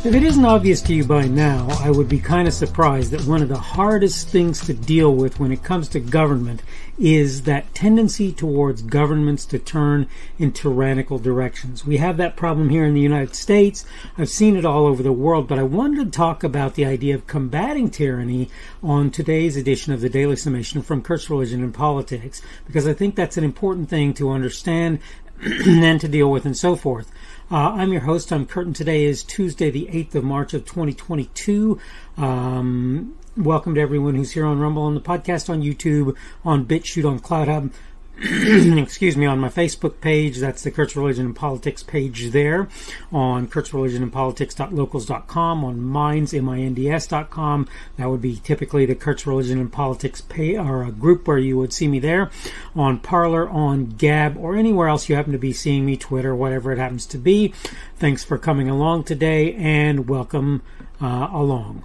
If it isn't obvious to you by now, I would be kind of surprised that one of the hardest things to deal with when it comes to government is that tendency towards governments to turn in tyrannical directions. We have that problem here in the United States. I've seen it all over the world, but I wanted to talk about the idea of combating tyranny on today's edition of the Daily Summation from Kurt's Religion and Politics, because I think that's an important thing to understand and to deal with and so forth. I'm your host. I'm Kurt, and today is Tuesday, the 8th of March of 2022. Welcome to everyone who's here on Rumble, on the podcast, on YouTube, on BitChute, on CloudHub, excuse me, on my Facebook page. That's the Kurt's Religion and Politics page there, on kurtzreligionandpolitics.locals.com, on Minds, minds.com. That would be typically the Kurt's Religion and Politics page, or a group where you would see me there, on Parler, on Gab, or anywhere else you happen to be seeing me, Twitter, whatever it happens to be. Thanks for coming along today, and welcome along.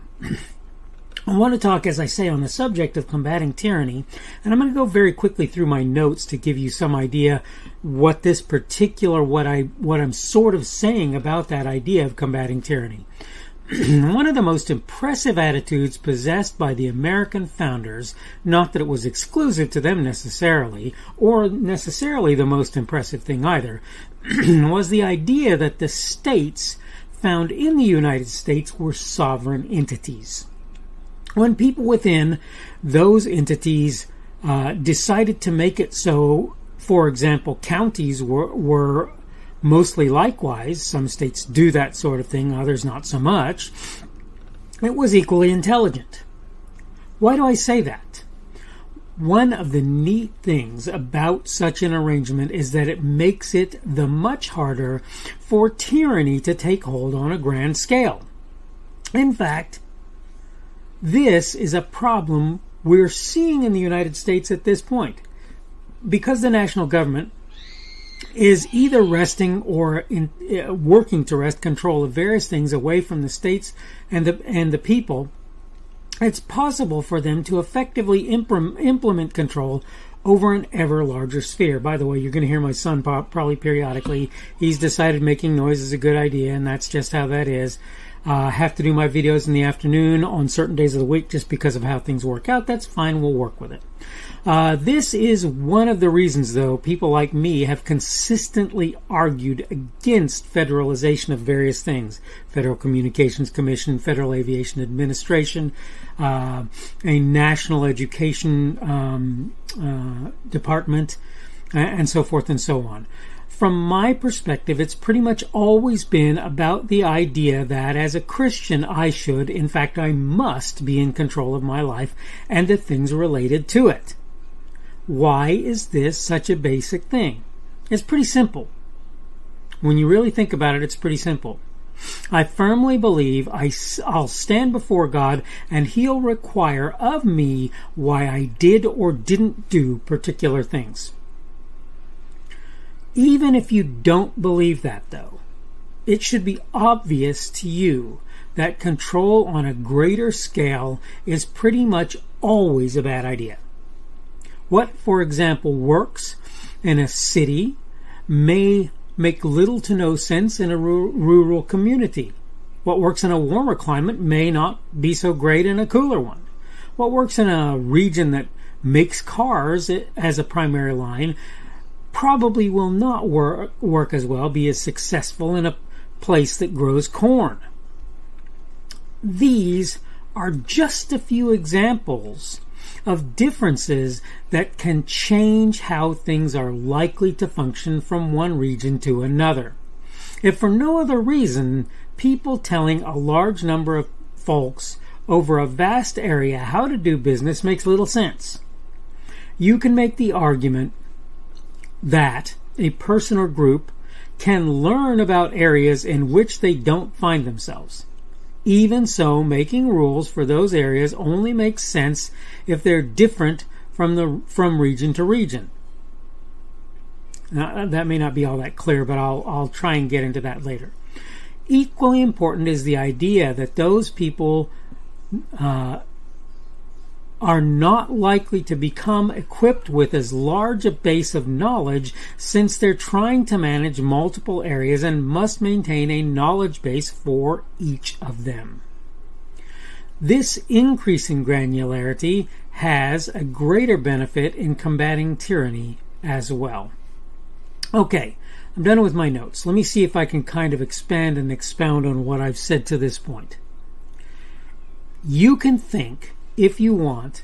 I want to talk, as I say, on the subject of combating tyranny, and I'm going to go very quickly through my notes to give you some idea what this particular, what I'm sort of saying about that idea of combating tyranny. One of the most impressive attitudes possessed by the American founders, not that it was exclusive to them necessarily, or necessarily the most impressive thing either, was the idea that the states found in the United States were sovereign entities. When people within those entities decided to make it so, for example, counties were mostly likewise, some states do that sort of thing, others not so much, it was equally intelligent. Why do I say that? One of the neat things about such an arrangement is that it makes it the much harder for tyranny to take hold on a grand scale. In fact, this is a problem we're seeing in the United States at this point. Because the national government is either wresting or working to wrest control of various things away from the states and the people, it's possible for them to effectively implement control over an ever larger sphere. By the way, you're going to hear my son probably periodically. He's decided making noise is a good idea, and that's just how that is. I have to do my videos in the afternoon on certain days of the week just because of how things work out. That's fine. We'll work with it. This is one of the reasons, though, people like me have consistently argued against federalization of various things. Federal Communications Commission, Federal Aviation Administration, a national education department, and so forth and so on. From my perspective, it's pretty much always been about the idea that as a Christian I should, in fact I must, be in control of my life and the things related to it. Why is this such a basic thing? It's pretty simple. When you really think about it, it's pretty simple. I firmly believe I'll stand before God and He'll require of me why I did or didn't do particular things. Even if you don't believe that, though, it should be obvious to you that control on a greater scale is pretty much always a bad idea. What, for example, works in a city may make little to no sense in a rural community. What works in a warmer climate may not be so great in a cooler one. What works in a region that makes cars as a primary line probably will not work as well, be as successful in a place that grows corn. These are just a few examples of differences that can change how things are likely to function from one region to another. If for no other reason, people telling a large number of folks over a vast area how to do business makes little sense. You can make the argument that a person or group can learn about areas in which they don't find themselves. Even so, making rules for those areas only makes sense if they're different from region to region. Now, that may not be all that clear, but I'll try and get into that later. Equally important is the idea that those people are not likely to become equipped with as large a base of knowledge, since they're trying to manage multiple areas and must maintain a knowledge base for each of them. This increase in granularity has a greater benefit in combating tyranny as well. Okay, I'm done with my notes. Let me see if I can kind of expand and expound on what I've said to this point. You can think, if you want,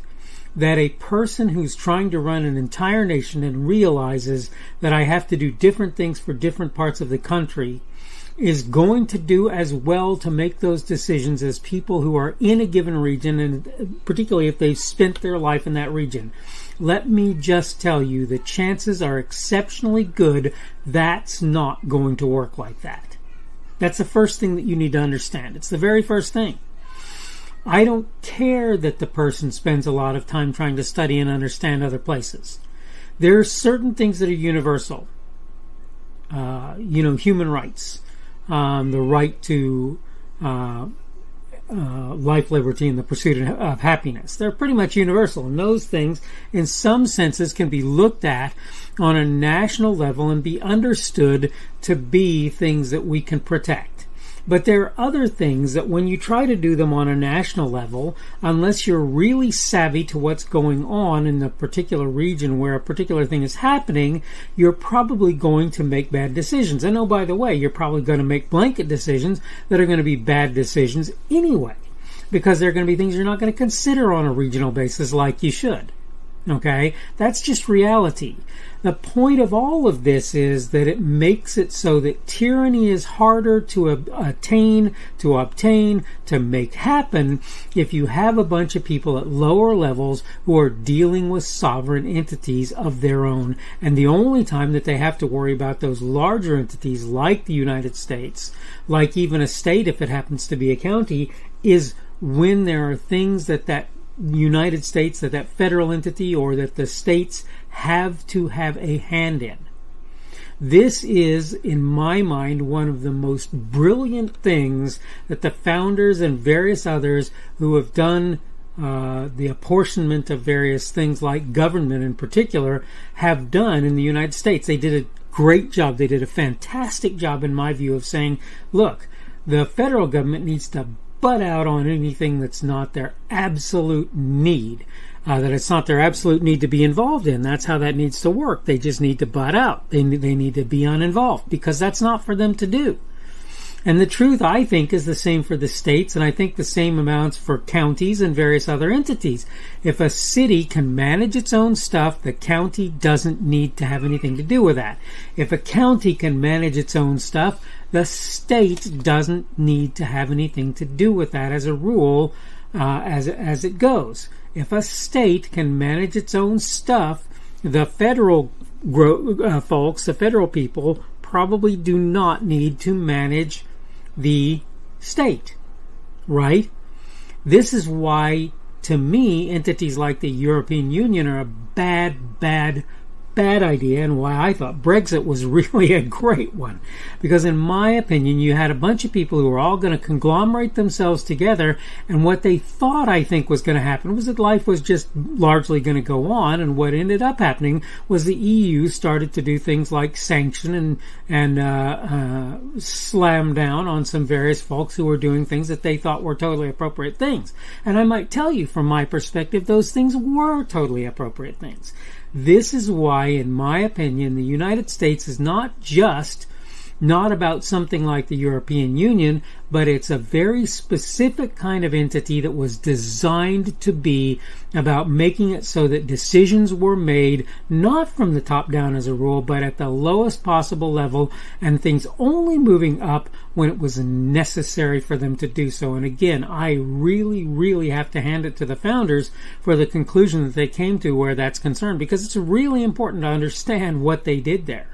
that a person who's trying to run an entire nation and realizes that I have to do different things for different parts of the country is going to do as well to make those decisions as people who are in a given region, and particularly if they've spent their life in that region. Let me just tell you, the chances are exceptionally good that's not going to work like that. That's the first thing that you need to understand. It's the very first thing. I don't care that the person spends a lot of time trying to study and understand other places. There are certain things that are universal. Human rights. The right to life, liberty, and the pursuit of happiness. They're pretty much universal, and those things, in some senses, can be looked at on a national level and be understood to be things that we can protect. But there are other things that when you try to do them on a national level, unless you're really savvy to what's going on in the particular region where a particular thing is happening, you're probably going to make bad decisions. And oh, by the way, you're probably going to make blanket decisions that are going to be bad decisions anyway, because they're going to be things you're not going to consider on a regional basis like you should. Okay? That's just reality. The point of all of this is that it makes it so that tyranny is harder to obtain, to make happen if you have a bunch of people at lower levels who are dealing with sovereign entities of their own. And the only time that they have to worry about those larger entities like the United States, like even a state if it happens to be a county, is when there are things that United States, that federal entity or that the states have to have a hand in. This is, in my mind, one of the most brilliant things that the founders and various others who have done the apportionment of various things like government in particular have done in the United States. They did a great job. They did a fantastic job, in my view, of saying, look, the federal government needs to butt out on anything that's not their absolute need, that it's not their absolute need to be involved in. That's how that needs to work. They just need to butt out. They need to be uninvolved, because that's not for them to do. And the truth, I think, is the same for the states, and I think the same amounts for counties and various other entities. If a city can manage its own stuff, the county doesn't need to have anything to do with that. If a county can manage its own stuff, the state doesn't need to have anything to do with that as a rule, as it goes. If a state can manage its own stuff, the federal folks, the federal people, probably do not need to manage the state, right? This is why, to me, entities like the European Union are a bad idea, and why I thought Brexit was really a great one. Because in my opinion, you had a bunch of people who were all going to conglomerate themselves together, and what they thought, I think, was going to happen was that life was just largely going to go on, and what ended up happening was the EU started to do things like sanction and slam down on some various folks who were doing things that they thought were totally appropriate things. And I might tell you, from my perspective, those things were totally appropriate things. This is why, in my opinion, the United States is not about something like the European Union, but it's a very specific kind of entity that was designed to be about making it so that decisions were made not from the top down as a rule, but at the lowest possible level, and things only moving up when it was necessary for them to do so. And again, I really have to hand it to the founders for the conclusion that they came to where that's concerned, because it's really important to understand what they did there.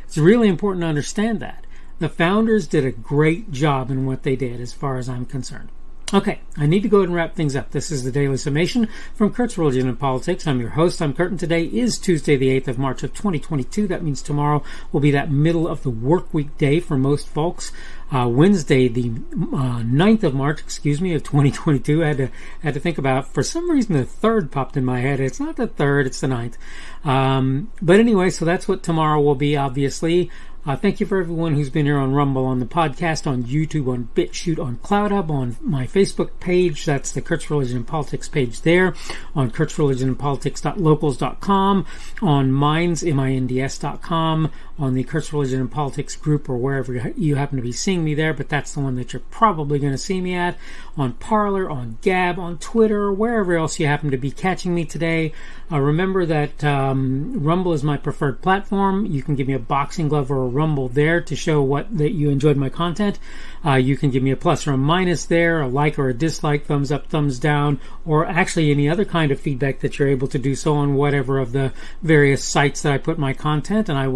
It's really important to understand that. The founders did a great job in what they did, as far as I'm concerned. Okay, I need to go ahead and wrap things up. This is the Daily Summation from Kurt's Religion and Politics. I'm your host. I'm Kurt, and today is Tuesday, the 8th of March of 2022. That means tomorrow will be that middle of the work week day for most folks. Wednesday, the 9th of March, of 2022. I had to think about it. For some reason, the 3rd popped in my head. It's not the 3rd, it's the 9th. But anyway, so that's what tomorrow will be, obviously. Thank you for everyone who's been here on Rumble, on the podcast, on YouTube, on BitChute, on CloudHub, on my Facebook page. That's the Kurt's Religion and Politics page there. On kurtzreligionandpolitics.locals.com. On Minds, MINDS.com. On the Kurt's Religion and Politics group, or wherever you happen to be seeing me there, but that's the one that you're probably going to see me at. On Parler, on Gab, on Twitter, wherever else you happen to be catching me today. Remember that Rumble is my preferred platform. You can give me a boxing glove or a Rumble there to show that you enjoyed my content. You can give me a plus or a minus there, a like or a dislike, thumbs up, thumbs down, or actually any other kind of feedback that you're able to do so on whatever of the various sites that I put my content, and I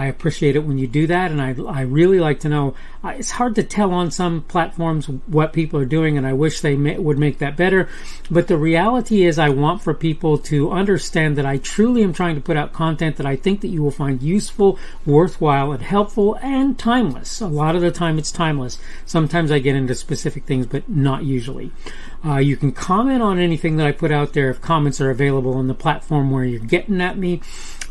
appreciate it when you do that, and I really like to know. It's hard to tell on some platforms what people are doing, and I wish they would make that better. But the reality is I want for people to understand that I truly am trying to put out content that I think that you will find useful, worthwhile, and helpful, and timeless. A lot of the time it's timeless. Sometimes I get into specific things, but not usually. You can comment on anything that I put out there if comments are available on the platform where you're getting at me.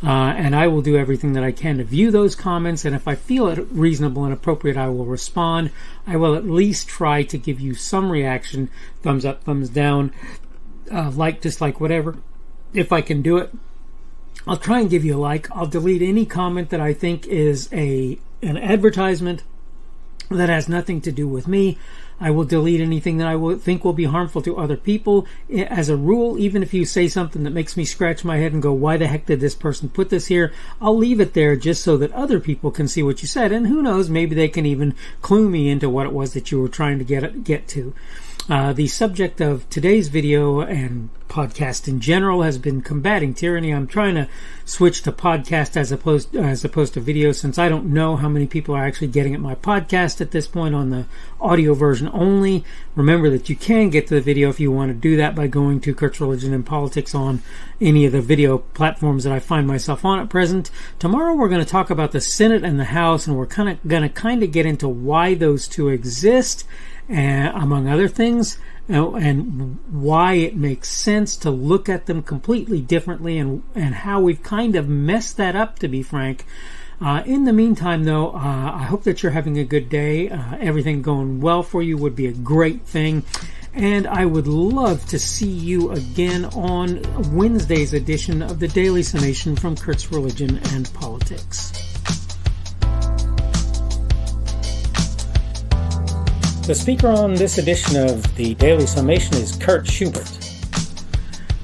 And I will do everything that I can to view those comments, and if I feel it reasonable and appropriate, I will respond. I will at least try to give you some reaction, thumbs up, thumbs down, like, dislike, whatever. If I can do it, I'll try and give you a like. I'll delete any comment that I think is an advertisement that has nothing to do with me. I will delete anything that I think will be harmful to other people. As a rule, even if you say something that makes me scratch my head and go, why the heck did this person put this here? I'll leave it there just so that other people can see what you said. And who knows, maybe they can even clue me into what it was that you were trying to get to. The subject of today's video and podcast in general has been combating tyranny. I'm trying to switch to podcast as opposed to video, since I don't know how many people are actually getting at my podcast at this point on the audio version only. Remember that you can get to the video if you want to do that by going to Kurt's Religion and Politics on any of the video platforms that I find myself on at present. Tomorrow we're going to talk about the Senate and the House, and we're going to get into why those two exist, among other things, and why it makes sense to look at them completely differently, and how we've kind of messed that up, to be frank. In the meantime, though, I hope that you're having a good day. Everything going well for you would be a great thing. And I would love to see you again on Wednesday's edition of the Daily Summation from Kurt's Religion and Politics. The speaker on this edition of the Daily Summation is Kurt Schubert.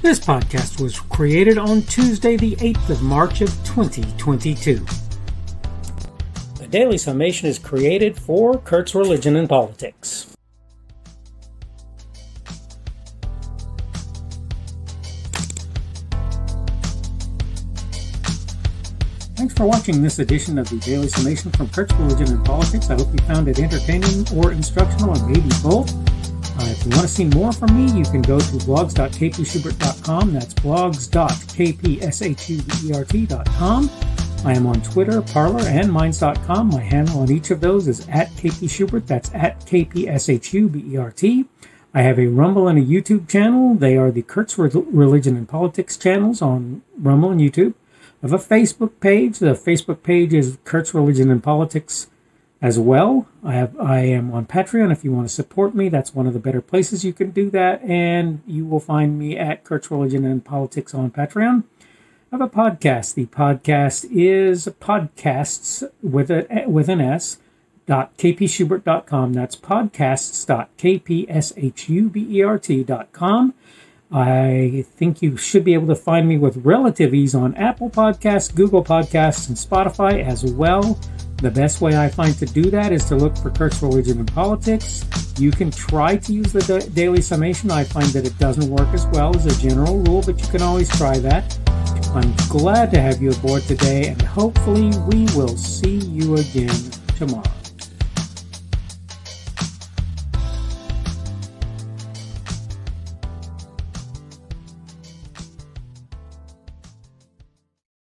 This podcast was created on Tuesday, the 8th of March of 2022. The Daily Summation is created for Kurt's Religion and Politics. Thanks for watching this edition of the Daily Summation from Kurt's Religion and Politics. I hope you found it entertaining or instructional, and maybe both. If you want to see more from me, you can go to blogs.kpschubert.com. That's blogs.kpschubert.com. I am on Twitter, Parler, and Minds.com. My handle on each of those is @kpschubert. That's @kpschubert. I have a Rumble and a YouTube channel. They are the Kurt's Religion and Politics channels on Rumble and YouTube. I have a Facebook page. The Facebook page is Kurt's Religion and Politics as well. I am on Patreon. If you want to support me, that's one of the better places you can do that. And you will find me at Kurt's Religion and Politics on Patreon. I have a podcast. The podcast is podcasts with an S .kpschubert.com. That's podcasts.kpschubert.com. I think you should be able to find me with relative ease on Apple Podcasts, Google Podcasts, and Spotify as well. The best way I find to do that is to look for Kurt's Religion and Politics. You can try to use the Daily Summation. I find that it doesn't work as well as a general rule, but you can always try that. I'm glad to have you aboard today, and hopefully we will see you again tomorrow.